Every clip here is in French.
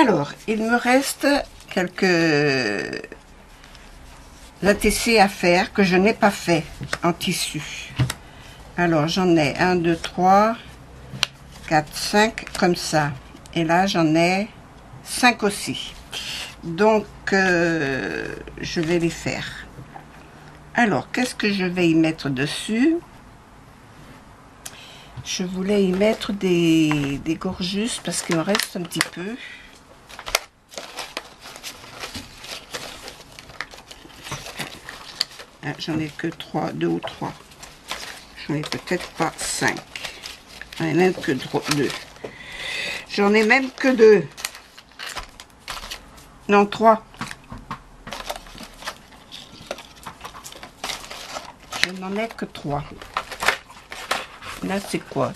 Alors, il me reste quelques ATC à faire que je n'ai pas fait en tissu. Alors, j'en ai 1, 2, 3, 4, 5 comme ça. Et là, j'en ai 5 aussi. Donc, je vais les faire. Alors, qu'est-ce que je vais y mettre dessus? Je voulais y mettre des gorgeus parce qu'il me reste un petit peu. Ah, j'en ai que 3, 2 ou 3. J'en ai peut-être pas 5. J'en ai même que 2. J'en ai même que 2. Non, 3. Je n'en ai que 3. Là, c'est quoi?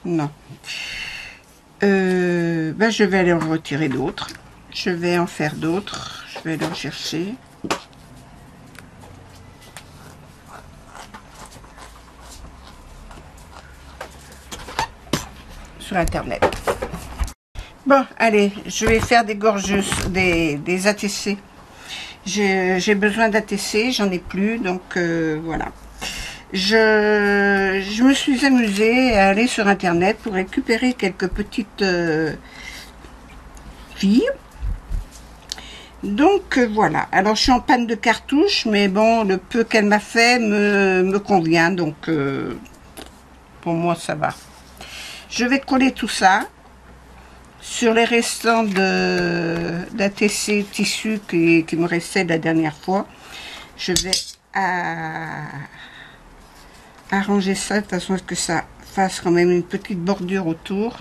Non. Ben, je vais aller en retirer d'autres. Je vais en faire d'autres. Je vais aller en chercher. Sur internet. Bon, allez, je vais faire des gorgeus, des ATC. J'ai besoin d'ATC, j'en ai plus, donc voilà. Je me suis amusée à aller sur internet pour récupérer quelques petites filles. Donc voilà. Alors je suis en panne de cartouches, mais bon, le peu qu'elle m'a fait me convient, donc pour moi ça va. Je vais coller tout ça sur les restants d'ATC tissu qui me restait de la dernière fois. Je vais arranger ça de façon à ce que ça fasse quand même une petite bordure autour.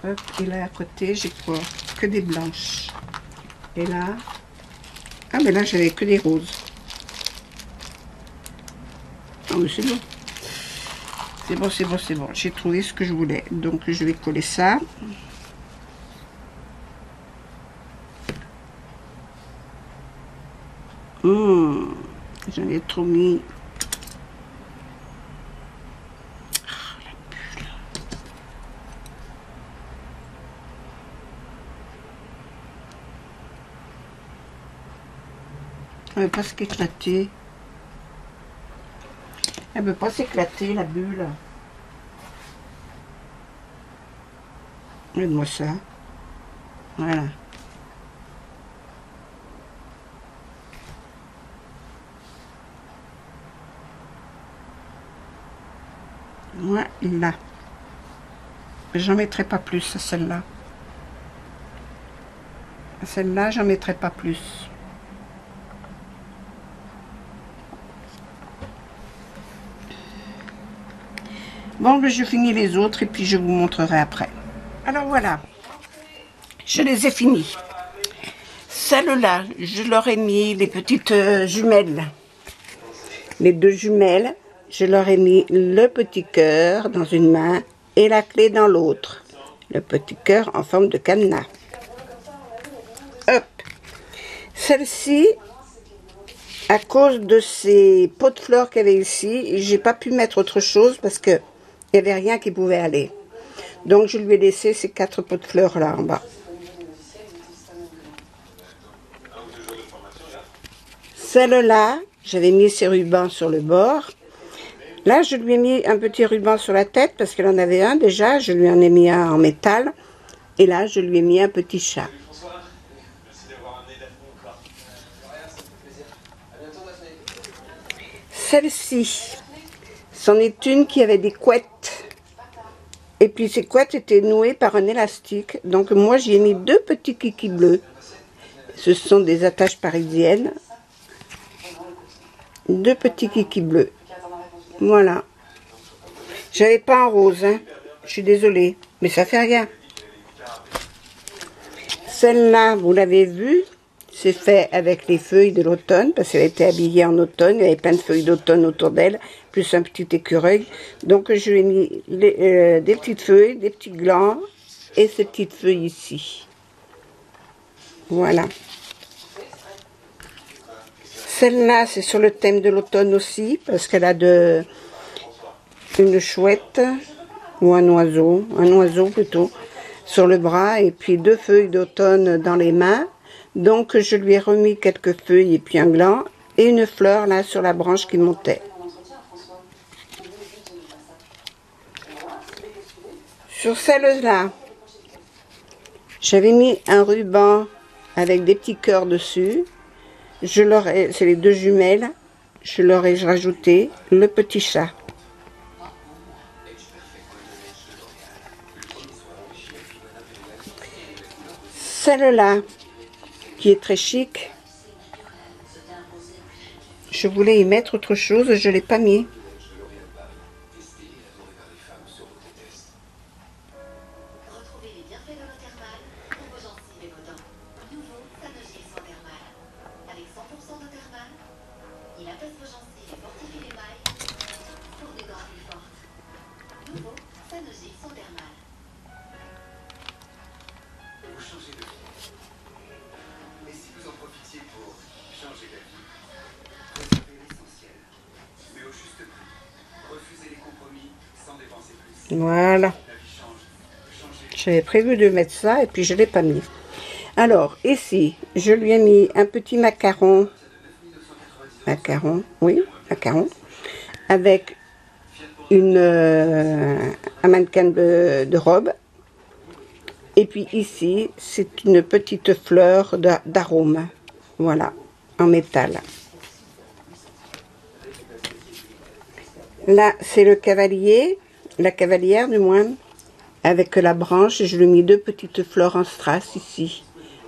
Hop, et là à côté, j'ai quoi? Que des blanches. Et là... Ah, mais là, j'avais que des roses. Ah, mais c'est bon. C'est bon, c'est bon, c'est bon. J'ai trouvé ce que je voulais. Donc, je vais coller ça. J'en ai trop mis. Oh, la bulle. Elle ne veut pas s'éclater. Elle ne veut pas s'éclater, la bulle. Regarde-moi ça. Voilà. Voilà. J'en mettrai pas plus à celle-là. Celle-là, j'en mettrai pas plus. Bon, je finis les autres et puis je vous montrerai après. Alors voilà, je les ai finis. Celles-là, je leur ai mis les petites jumelles. Les deux jumelles, je leur ai mis le petit cœur dans une main et la clé dans l'autre. Le petit cœur en forme de cadenas. Hop. Celle-ci, à cause de ces pots de fleurs qu'il y avait ici, j'ai pas pu mettre autre chose parce que il n'y avait rien qui pouvait aller. Donc je lui ai laissé ces 4 pots de fleurs là en bas. Celle-là, j'avais mis ses rubans sur le bord. Là, je lui ai mis un petit ruban sur la tête parce qu'elle en avait un déjà. Je lui en ai mis un en métal. Et là, je lui ai mis un petit chat. Celle-ci, c'en est une qui avait des couettes. Et puis ces couettes étaient nouées par un élastique. Donc moi, j'y ai mis 2 petits kikis bleus. Ce sont des attaches parisiennes. 2 petits kikis bleus. Voilà. J'avais pas en rose, hein. Je suis désolée. Mais ça fait rien. Celle-là, vous l'avez vue. C'est fait avec les feuilles de l'automne, parce qu'elle était habillée en automne. Il y avait plein de feuilles d'automne autour d'elle, plus un petit écureuil. Donc je lui ai mis des petites feuilles, des petits glands, et ces petites feuilles ici. Voilà. Celle-là, c'est sur le thème de l'automne aussi, parce qu'elle a une chouette, ou un oiseau plutôt, sur le bras, et puis 2 feuilles d'automne dans les mains. Donc je lui ai remis quelques feuilles et puis un gland, et une fleur là sur la branche qui montait. Sur celle-là, j'avais mis un ruban avec des petits cœurs dessus. C'est les 2 jumelles. Je leur ai rajouté le petit chat. Celle-là, qui est très chic, je voulais y mettre autre chose, je ne l'ai pas mis. Voilà. J'avais prévu de mettre ça et puis je ne l'ai pas mis. Alors, ici, je lui ai mis un petit macaron. Oui, macaron. Avec un mannequin de robe. Et puis ici, c'est une petite fleur d'arôme. Voilà, en métal. Là, c'est le cavalier. La cavalière du moins, avec la branche, je lui ai mis 2 petites fleurs en strass ici.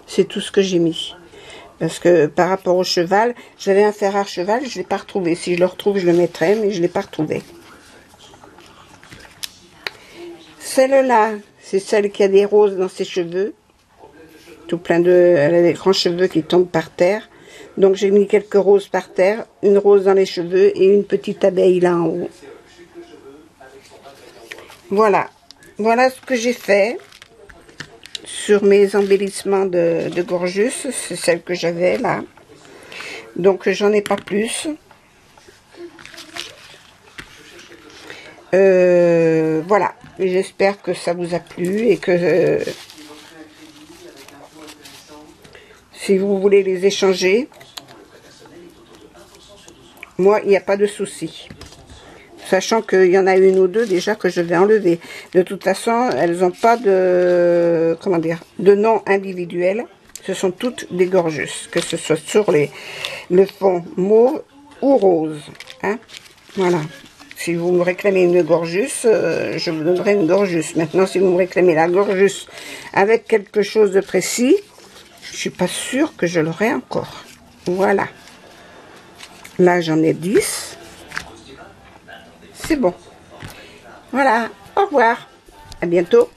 C'est tout ce que j'ai mis. Parce que par rapport au cheval, j'avais un fer à cheval, je ne l'ai pas retrouvé. Si je le retrouve, je le mettrai, mais je ne l'ai pas retrouvé. Celle-là, C'est celle qui a des roses dans ses cheveux. Tout plein de... Elle a des grands cheveux qui tombent par terre. Donc j'ai mis quelques roses par terre. Une rose dans les cheveux et une petite abeille là en haut. Voilà. Voilà ce que j'ai fait sur mes embellissements de Gorgeous. C'est celle que j'avais là. Donc j'en ai pas plus. Voilà. J'espère que ça vous a plu et que si vous voulez les échanger, moi, il n'y a pas de souci. Sachant qu'il y en a une ou deux déjà que je vais enlever. De toute façon, elles n'ont pas de, comment dire, de nom individuel. Ce sont toutes des Gorgeous, que ce soit sur le fond mauve ou rose. Hein? Voilà. Si vous me réclamez une Gorgeous, je vous donnerai une Gorgeous. Maintenant, si vous me réclamez la Gorgeous avec quelque chose de précis, je suis pas sûre que je l'aurai encore. Voilà. Là, j'en ai 10. C'est bon. Voilà. Au revoir. À bientôt.